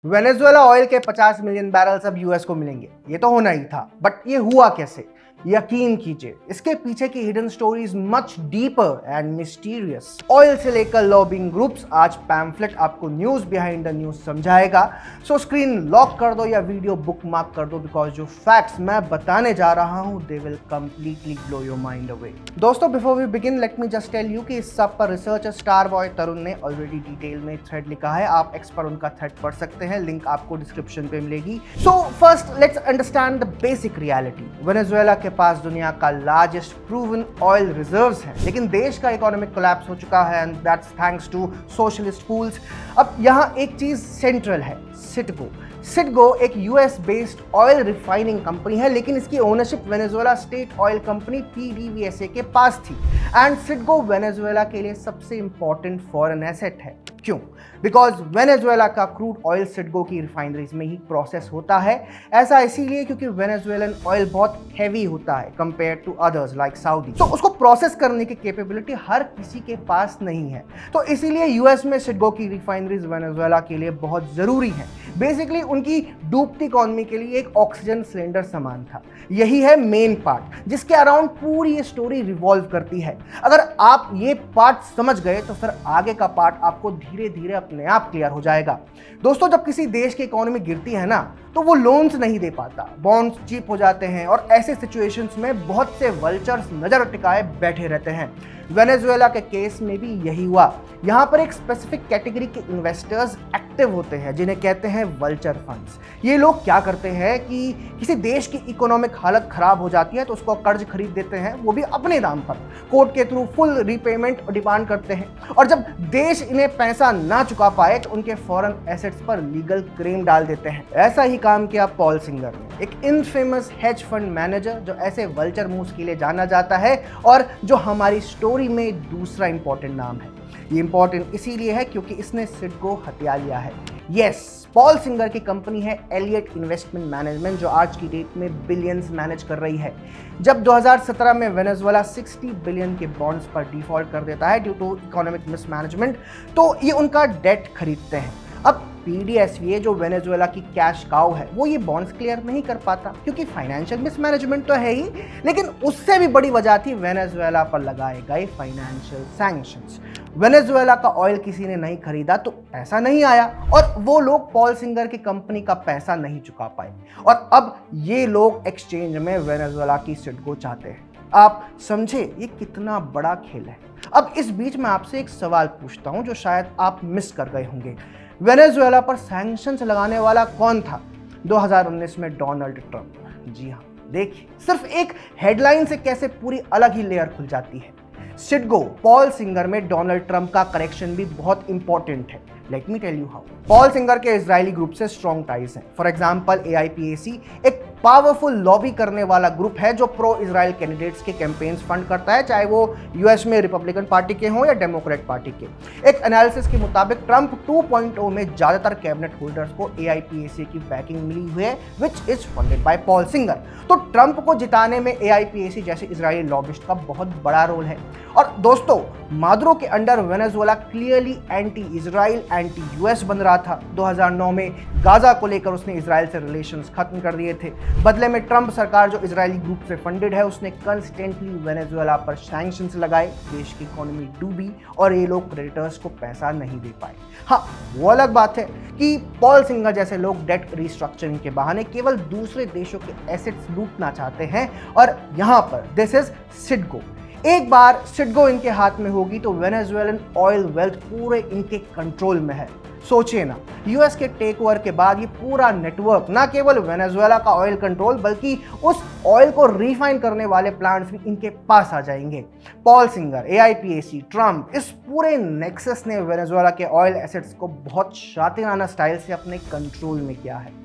Venezuela oil के 50 million barrels अब US को मिलेंगे। ये तो होना ही था, बट ये हुआ कैसे? यकीन कीजिए, इसके पीछे की hidden stories much deeper and mysterious. Oil से लेकर लॉबिंग ग्रुप्स, आज पैम्फलेट आपको न्यूज बिहाइंड द न्यूज समझाएगा। सो स्क्रीन लॉक कर दो या वीडियो बुक मार्क कर दो, बिकॉज जो फैक्ट्स मैं बताने जा रहा हूं they will completely blow your mind away. दोस्तों, before we begin let me just tell you कि इस सब पर रिसर्चर स्टार बॉय तरुण ने ऑलरेडी डिटेल में थ्रेड लिखा है। आप एक्स पर उनका थ्रेड पढ़ सकते हैं, लिंक आपको डिस्क्रिप्शन पे मिलेगी। So first let's understand the basic reality. Venezuela के पास दुनिया का लार्जेस्ट प्रूवन ऑयल रिजर्व्स हैं, लेकिन देश का इकोनॉमिक कोलैप्स हो चुका है and that's thanks to socialist fools. अब यहाँ एक चीज सेंट्रल है, सिटगो। सिटगो एक US based oil refining company है, लेकिन इसकी ownership Venezuela state oil company PDVSA के पास थी। एंड सिटगो वेनेजुएला के लिए सबसे इंपॉर्टेंट फॉरेन एसेट है। क्यों? बिकॉज वेनेजुएला का क्रूड ऑयल सिटगो की रिफाइनरीज में ही प्रोसेस होता है। ऐसा इसीलिए क्योंकि वेनेजुएलन ऑयल बहुत हैवी होता है compare to others like Saudi, तो उसको प्रोसेस करने की कैपेबिलिटी हर किसी के पास नहीं है। तो इसीलिए यूएस में सिटगो की रिफाइनरीज वेनेजुएला के लिए बहुत जरूरी है। बेसिकली उनकी डूबती इकोनॉमी के लिए एक ऑक्सीजन सिलेंडर समान था। यही है मेन पार्ट जिसके अराउंड पूरी ये स्टोरी रिवॉल्व करती है। अगर आप ये पार्ट समझ गए तो फिर आगे का पार्ट आपको धीरे धीरे अपने आप क्लियर हो जाएगा। दोस्तों, जब किसी देश की इकोनॉमी गिरती है ना, तो वो लोन्स नहीं दे पाता, बॉन्ड्स चीप हो जाते हैं और ऐसे सिचुएशंस में बहुत से वल्चर्स नजर टिकाए बैठे रहते हैं। वेनेजुएला के केस में भी यही हुआ। यहाँ पर एक स्पेसिफिक कैटेगरी के इन्वेस्टर्स एक्टिव होते हैं जिन्हें कहते हैं वल्चर फंड्स। ये लोग क्या करते हैं कि किसी देश की इकोनॉमिक हालत खराब हो जाती है तो उसको कर्ज खरीद देते हैं, वो भी अपने दाम पर, कोर्ट के थ्रू फुल रीपेमेंट डिमांड करते हैं। और जब देश इन्हें पैसा ना चुका पाए तो उनके फॉरेन एसेट्स पर लीगल क्लेम डाल देते हैं। ऐसा ही काम किया पॉल सिंगर ने, एक इनफेमस हेज फंड मैनेजर जो ऐसे वल्चर मूव्स के लिए जाना जाता है और जो हमारी स्टोरी में दूसरा इंपॉर्टेंट नाम है। ये इंपॉर्टेंट इसीलिए है क्योंकि इसने सिटगो हत्या लिया है। यस, पॉल सिंगर की कंपनी है एलियट इन्वेस्टमेंट मैनेजमेंट, जो आज की डेट में बिलियंस मैनेज कर रही है। जब 2017 में वेनेजुएला 60 बिलियन के बॉन्ड्स पर डिफॉल्ट कर देता है ड्यू टू इकोनॉमिक मिसमैनेजमेंट, तो ये उनका डेट खरीदते हैं। अब पीडीएसवीए जो वेनेजुएला की कैश काउ है, वो ये बॉन्ड्स क्लियर नहीं कर पाता क्योंकि फाइनेंशियल मिसमैनेजमेंट तो है ही, लेकिन उससे भी बड़ी वजह थी वेनेजुएला पर लगाए गए फाइनेंशियल सैंक्शंस। वेनेजुएला का ऑयल किसी ने नहीं खरीदा तो पैसा नहीं आया और वो लोग पॉल सिंगर की कंपनी का पैसा नहीं चुका पाए, और अब ये लोग एक्सचेंज में वेनेजुएला की सिटगो चाहते हैं। आप समझे ये कितना बड़ा खेल है। अब इस बीच में आपसे एक सवाल पूछता हूं जो शायद आप मिस कर गए होंगे। वेनेजुएला पर सैंक्शंस लगाने वाला कौन था 2019 में? Donald Trump. जी हाँ, देखिए सिर्फ एक हेडलाइन से कैसे पूरी अलग ही लेयर खुल जाती है। सिटगो पॉल सिंगर में डोनाल्ड ट्रंप का करेक्शन भी बहुत इंपॉर्टेंट है। Let me tell you how. Paul Singer के इजरायली ग्रुप से स्ट्रॉन्ग टाइज हैं। फॉर एग्जांपल एआईपीएसी एक पावरफुल लॉबी करने वाला ग्रुप है जो प्रो इजराइल कैंडिडेट्स के कैंपेन्स फंड करता है, चाहे वो यूएस में रिपब्लिकन पार्टी के हों या डेमोक्रेट पार्टी के। एक एनालिसिस के मुताबिक ट्रंप 2.0 में ज्यादातर कैबिनेट होल्डर्स को एआईपीएसी की बैकिंग मिली हुई है, which is funded by Paul singer. तो ट्रंप को जिताने में एआईपीएसी जैसे इजरायली लॉबिस्ट का बहुत बड़ा रोल है। और दोस्तों, मादुरो के under Venezuela clearly anti Israel, anti US बन रहा था। 2009 में गाजा को लेकर उसने इजराइल से रिलेशंस खत्म कर दिए थे। बदले में ट्रंप सरकार जो इजरायली ग्रुप से फंडेड है, उसने कंस्टेंटली वेनेजुएला पर सैंक्शंस लगाए, देश की इकोनॉमी डूबी और ये लोग क्रेडिटर्स को पैसा नहीं दे पाए। हाँ, वो अलग बात है कि पॉल सिंगर जैसे लोग डेट रिस्ट्रक्चरिंग के बहाने केवल दूसरे देशों के एसेट्स लूटना चाहते हैं, और यहाँ पर दिस इज सिटगो। एक बार सिटगो इनके हाथ में होगी तो वेनेजुएलन ऑयल वेल्थ पूरे इनके कंट्रोल में है। सोचिए ना, यूएस के टेक ओवर के बाद ये पूरा नेटवर्क ना केवल वेनेजुएला का ऑयल कंट्रोल बल्कि उस ऑयल को रिफाइन करने वाले प्लांट्स भी इनके पास आ जाएंगे। पॉल सिंगर, एआईपीएसी, ट्रंप, इस पूरे नेक्सस ने वेनेजुएला के ऑयल एसेट्स को बहुत शातिराना स्टाइल से अपने कंट्रोल में किया है।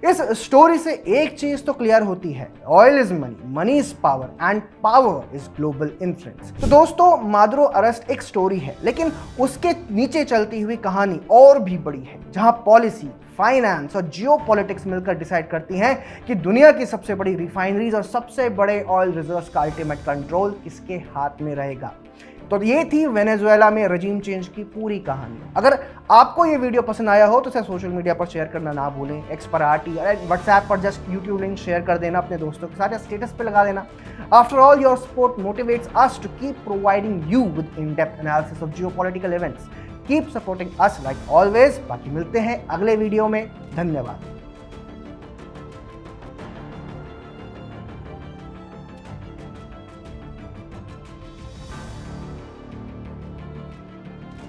इस स्टोरी से एक चीज तो क्लियर होती है, oil is money, money is power and power is global influence. तो दोस्तों, मादुरो अरेस्ट एक स्टोरी है, लेकिन उसके नीचे चलती हुई कहानी और भी बड़ी है, जहां पॉलिसी, फाइनेंस और जियोपॉलिटिक्स मिलकर डिसाइड करती हैं कि दुनिया की सबसे बड़ी रिफाइनरीज और सबसे बड़े ऑयल रिजर्व्स का अल्टीमेट कंट्रोल किसके हाथ में रहेगा। तो ये थी वेनेजुएला में रजीम चेंज की पूरी कहानी। अगर आपको ये वीडियो पसंद आया हो तो इसे सोशल मीडिया पर शेयर करना ना भूलें, एक्स पर आरटी, व्हाट्सएप पर जस्ट यूट्यूब लिंक शेयर कर देना अपने दोस्तों के साथ या स्टेटस पे लगा देना। After all, your support motivates us to keep providing you with in depth analysis of geopolitical events. Keep supporting us like always. बाकी मिलते हैं अगले वीडियो में। धन्यवाद।